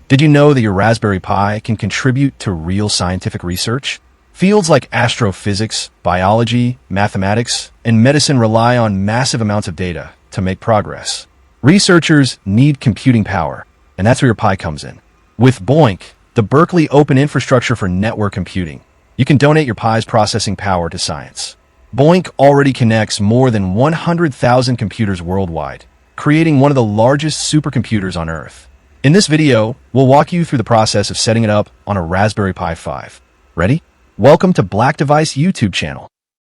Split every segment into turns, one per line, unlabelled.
Did you know that your Raspberry Pi can contribute to real scientific research? Fields like astrophysics, biology, mathematics, and medicine rely on massive amounts of data to make progress. Researchers need computing power, and that's where your Pi comes in. With BOINC, the Berkeley Open Infrastructure for Network Computing, you can donate your Pi's processing power to science. BOINC already connects more than 100,000 computers worldwide, creating one of the largest supercomputers on Earth. In this video, we'll walk you through the process of setting it up on a Raspberry Pi 5. Ready? Welcome to Black Device YouTube channel.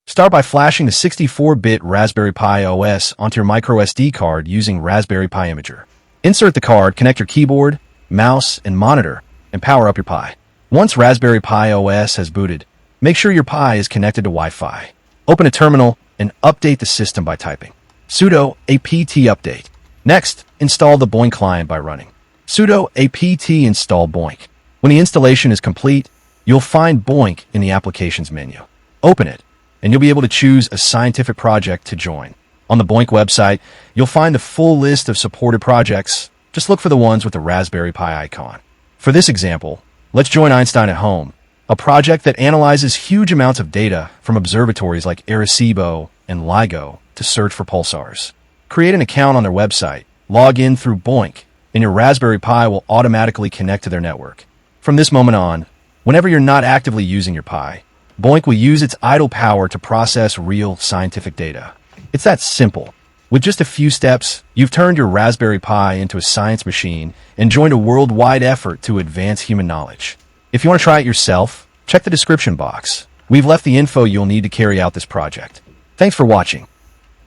Start by flashing the 64-bit Raspberry Pi OS onto your microSD card using Raspberry Pi Imager. Insert the card, connect your keyboard, mouse, and monitor, and power up your Pi. Once Raspberry Pi OS has booted, make sure your Pi is connected to Wi-Fi. Open a terminal and update the system by typing sudo apt update. Next, install the BOINC client by running sudo apt install BOINC. When the installation is complete, you'll find BOINC in the applications menu. Open it, and you'll be able to choose a scientific project to join. On the BOINC website, you'll find the full list of supported projects. Just look for the ones with the Raspberry Pi icon. For this example, let's join Einstein Home, a project that analyzes huge amounts of data from observatories like Arecibo and LIGO to search for pulsars. Create an account on their website, log in through BOINC, and your Raspberry Pi will automatically connect to their network. From this moment on, whenever you're not actively using your Pi, BOINC will use its idle power to process real scientific data. It's that simple. With just a few steps, you've turned your Raspberry Pi into a science machine and joined a worldwide effort to advance human knowledge. If you want to try it yourself, check the description box. We've left the info you'll need to carry out this project. Thanks for watching.